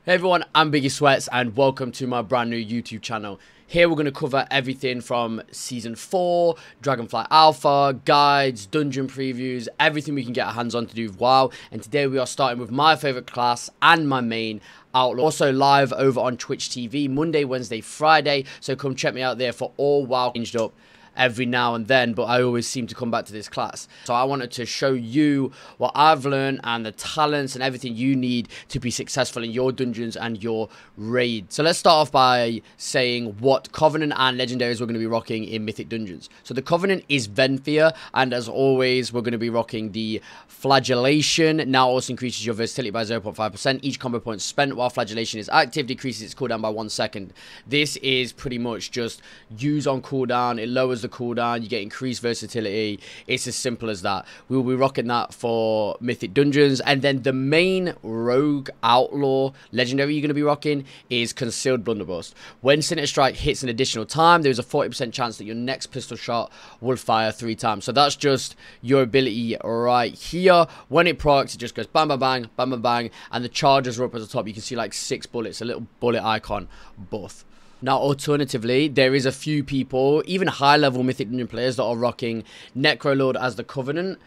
Hey everyone, I'm Biggie Sweats and welcome to my brand new YouTube channel. Here we're going to cover everything from Season 4, Dragonflight Alpha, guides, dungeon previews, everything we can get our hands on to do with WoW. And today we are starting with my favourite class and my main, Outlaw. Also live over on Twitch TV, Monday, Wednesday, Friday. So come check me out there for all WoW changed up every now and then, but I always seem to come back to this class. So I wanted to show you what I've learned and the talents and everything you need to be successful in your dungeons and your raid. So let's start off by saying what Covenant and Legendaries we're going to be rocking in Mythic Dungeons. So the Covenant is Venthyr, and as always we're going to be rocking the Flagellation. Now also increases your versatility by 0.5%. Each combo point spent while Flagellation is active decreases its cooldown by 1 second. This is pretty much just use on cooldown. It lowers the cooldown, you get increased versatility. It's as simple as that. We will be rocking that for Mythic Dungeons. And then the main rogue outlaw legendary you're going to be rocking is Concealed Blunderbuss. When Sinister Strike hits an additional time, there's a 40% chance that your next pistol shot will fire 3 times. So that's just your ability right here. When it procs, it just goes bang bang bang bang bang bang, and the charges are up at the top. You can see like 6 bullets, a little bullet icon both. Now, alternatively, there is a few people, even high-level Mythic Dungeon players, that are rocking Necrolord as the Covenant,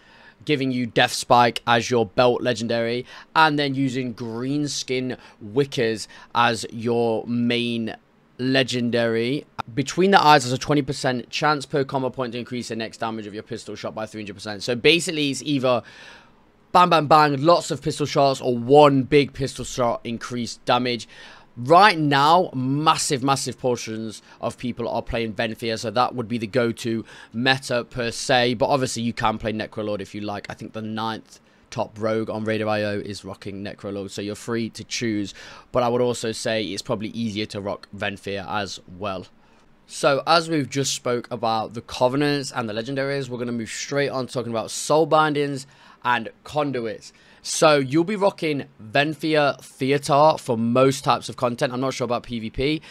giving you Death Spike as your belt legendary, and then using Greenskin Wickers as your main legendary. Between the eyes, there's a 20% chance per combo point to increase the next damage of your pistol shot by 300%. So basically, it's either bang, bang, bang, lots of pistol shots, or one big pistol shot increased damage. Right now, massive portions of people are playing Venthyr, so that would be the go-to meta per se. But obviously, you can play Necrolord if you like. I think the 9th top rogue on Raider.io is rocking Necrolord, so you're free to choose. But I would also say it's probably easier to rock Venthyr as well. So, as we've just spoke about the Covenants and the Legendaries, we're going to move straight on talking about Soul Bindings and Conduits. So, you'll be rocking Venthyr Theater for most types of content. I'm not sure about PvP,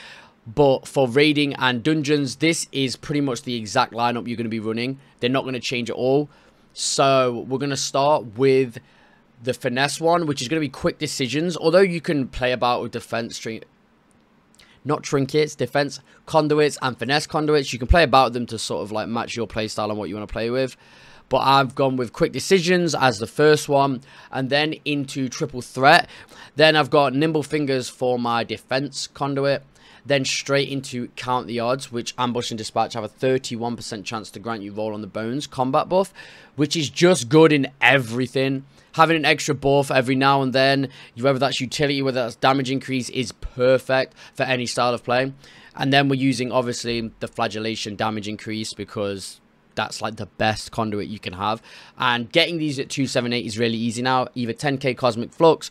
but for raiding and dungeons, this is pretty much the exact lineup you're going to be running. They're not going to change at all. So, we're going to start with the Finesse one, which is going to be quick decisions. Although you can play about with defense, not trinkets, defense conduits and finesse conduits. You can play about them to sort of like match your playstyle and what you want to play with. But I've gone with quick decisions as the first one, and then into triple threat. Then I've got nimble fingers for my defense conduit. Then straight into count the odds, which ambush and dispatch have a 31% chance to grant you roll on the bones combat buff, which is just good in everything. Having an extra buff every now and then, whether that's utility, whether that's damage increase, is perfect for any style of play. And then we're using, obviously, the Flagellation damage increase, because that's like the best conduit you can have. And getting these at 278 is really easy now. Either 10k Cosmic Flux,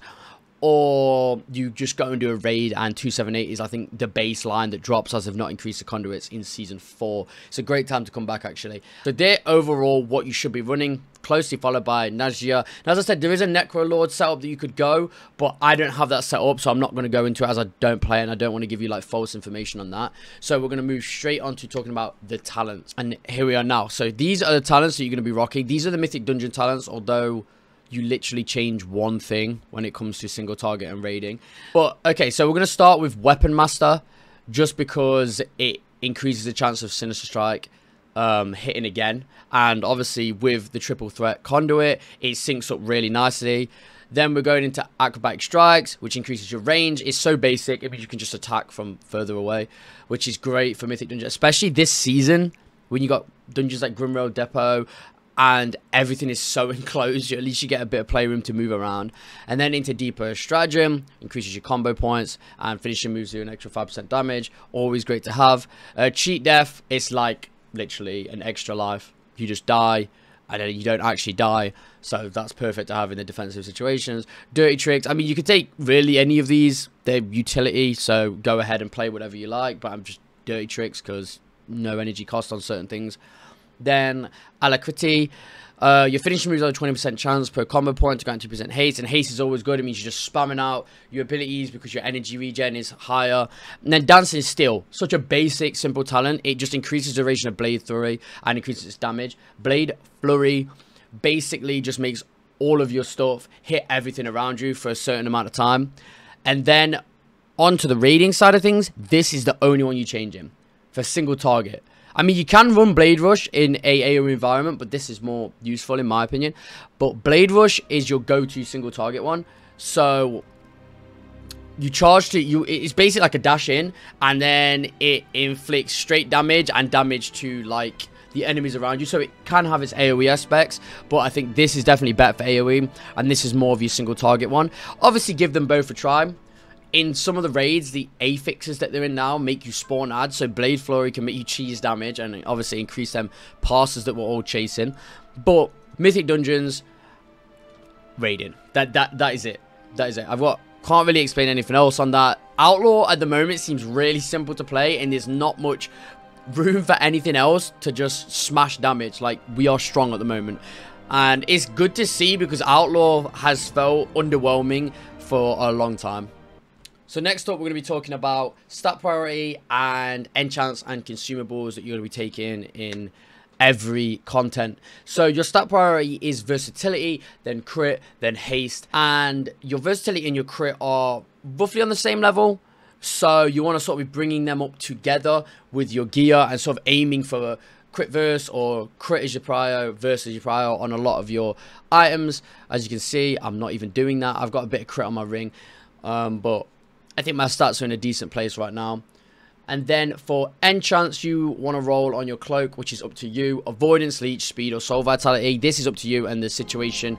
or you just go and do a raid, and 278 is, I think, the baseline that drops, as they've not increased the conduits in Season 4. It's a great time to come back, actually. So they're overall what you should be running, closely followed by Nazia. Now, as I said, there is a Necrolord setup that you could go, but I don't have that set up, so I'm not going to go into it as I don't play it, and I don't want to give you like false information on that. So we're going to move straight on to talking about the talents. And here we are now. So these are the talents that you're going to be rocking. These are the Mythic Dungeon talents, although you literally change one thing when it comes to single target and raiding. But okay, so we're going to start with Weapon Master, just because it increases the chance of Sinister Strike hitting again. And obviously with the triple threat conduit, it syncs up really nicely. Then we're going into Acrobatic Strikes, which increases your range. It's so basic, it means you can just attack from further away, which is great for Mythic Dungeons, especially this season when you got dungeons like Grimroad Depot and everything is so enclosed. At least you get a bit of playroom to move around. And then into Deeper Stratagem, increases your combo points, and finishing moves do an extra 5% damage. Always great to have. Cheat Death, it's like literally an extra life. You just die, and then you don't actually die. So that's perfect to have in the defensive situations. Dirty Tricks, I mean, you could take really any of these. They're utility, so go ahead and play whatever you like. But I'm just Dirty Tricks because no energy cost on certain things. Then Alacrity, your finishing moves have a 20% chance per combo point to grant 2% haste, and haste is always good. It means you're just spamming out your abilities because your energy regen is higher. And then Dancing Steel, such a basic, simple talent. It just increases the duration of Blade Flurry and increases its damage. Blade Flurry basically just makes all of your stuff hit everything around you for a certain amount of time. And then onto the raiding side of things, this is the only one you change in for single target. I mean, you can run Blade Rush in a AoE environment, but this is more useful in my opinion. But Blade Rush is your go-to single target one. So you charge to it's basically like a dash in, and then it inflicts straight damage and damage to like the enemies around you. So it can have its AoE aspects, but I think this is definitely better for AoE, and this is more of your single target one. Obviously, give them both a try. In some of the raids, the affixes that they're in now make you spawn ads, so Blade Flurry can make you cheese damage and obviously increase them passes that we're all chasing. But Mythic Dungeons, raiding. That is it. That is it. Can't really explain anything else on that. Outlaw at the moment seems really simple to play, and there's not much room for anything else to just smash damage. Like, we are strong at the moment, and it's good to see because Outlaw has felt underwhelming for a long time. So next up, we're going to be talking about stat priority and enchants and consumables that you're going to be taking in every content. So your stat priority is versatility, then crit, then haste, and your versatility and your crit are roughly on the same level. So you want to sort of be bringing them up together with your gear and sort of aiming for a crit verse or crit as your prior versus your prior on a lot of your items. As you can see, I'm not even doing that. I've got a bit of crit on my ring, but I think my stats are in a decent place right now. And then for enchants, you want to roll on your cloak, which is up to you. Avoidance, leech, speed, or soul vitality. This is up to you and the situation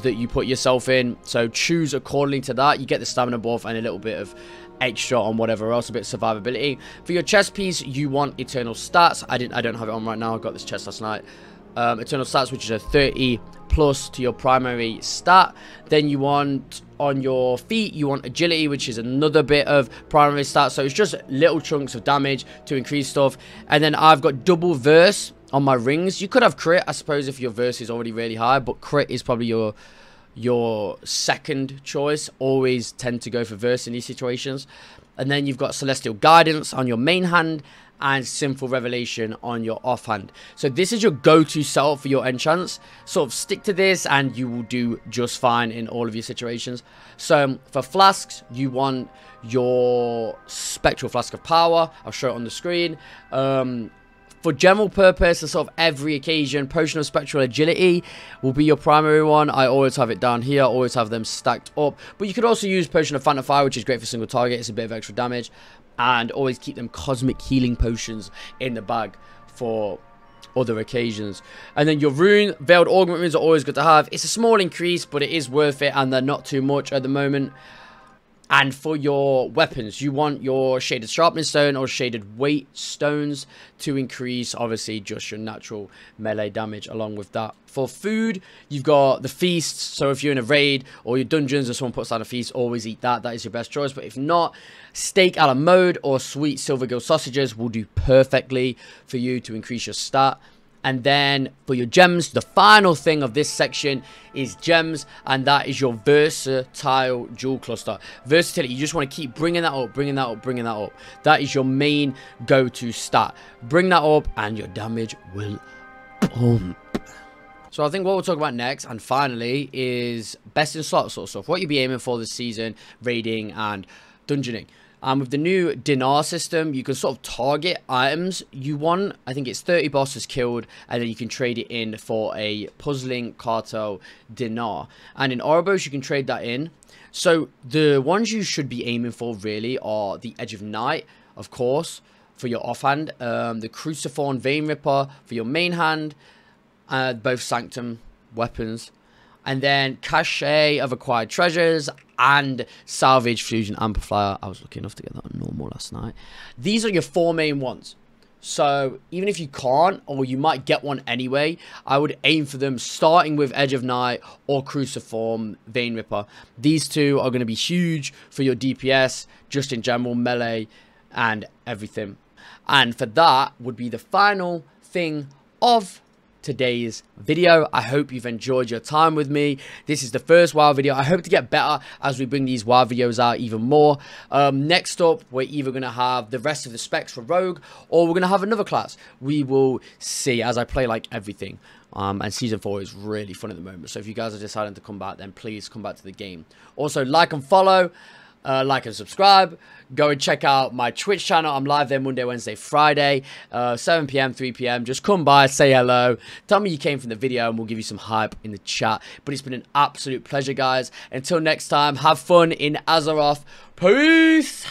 that you put yourself in. So choose accordingly to that. You get the stamina buff and a little bit of extra on whatever else, a bit of survivability. For your chest piece, you want eternal stats. I don't have it on right now. I got this chest last night. Eternal stats, which is a 30 plus to your primary stat. Then you want on your feet, you want agility, which is another bit of primary stat. So it's just little chunks of damage to increase stuff. And then I've got double verse on my rings. You could have crit, I suppose, if your verse is already really high, but crit is probably your second choice. Always tend to go for verse in these situations. And then you've got celestial guidance on your main hand and sinful revelation on your offhand. So this is your go-to setup for your enchants. Sort of stick to this and you will do just fine in all of your situations. So for flasks, you want your spectral flask of power. I'll show it on the screen. For general purpose and sort of every occasion, potion of spectral agility will be your primary one. I always have it down here, always have them stacked up. But you could also use potion of phantom fire, which is great for single target. It's a bit of extra damage. And always keep them cosmic healing potions in the bag for other occasions. And then your rune, veiled augment runes are always good to have. It's a small increase, but it is worth it, and they're not too much at the moment. And for your weapons, you want your shaded sharpness stone or shaded weight stones to increase, obviously, just your natural melee damage along with that. For food, you've got the feasts. So if you're in a raid or your dungeons or someone puts down a feast, always eat that. That is your best choice. But if not, steak a la mode or sweet silver gill sausages will do perfectly for you to increase your stat. And then for your gems, the final thing of this section is gems, and that is your versatile jewel cluster. Versatility, you just want to keep bringing that up, bringing that up, bringing that up. That is your main go-to stat. Bring that up and your damage will pump. So I think what we'll talk about next and finally is best in slot sort of stuff. What you'll be aiming for this season, raiding and dungeoning. With the new dinar system, you can sort of target items you want. I think it's 30 bosses killed, and then you can trade it in for a puzzling cartel dinar. And in Ouroboros, you can trade that in. So the ones you should be aiming for really are the Edge of Night, of course, for your offhand. The Cruciform Vein Ripper for your main hand. Both Sanctum weapons. And then Cache of Acquired Treasures and Salvage Fusion Amplifier. I was lucky enough to get that on normal last night. These are your four main ones. So even if you can't, or you might get one anyway, I would aim for them starting with Edge of Night or Cruciform Vein Ripper. These two are going to be huge for your DPS, just in general, melee and everything. And for that would be the final thing of today's video. I hope you've enjoyed your time with me. This is the first WoW video. I hope to get better as we bring these WoW videos out even more. Next up, we're either going to have the rest of the specs for Rogue, or we're going to have another class. We will see as I play like everything. And Season 4 is really fun at the moment. So if you guys are deciding to come back, then please come back to the game. Also, like and follow. like and subscribe. Go and check out my Twitch channel. I'm live there Monday, Wednesday, Friday, 7 p.m, 3 p.m. Just come by, say hello. Tell me you came from the video and we'll give you some hype in the chat. But it's been an absolute pleasure, guys. Until next time, have fun in Azeroth. Peace!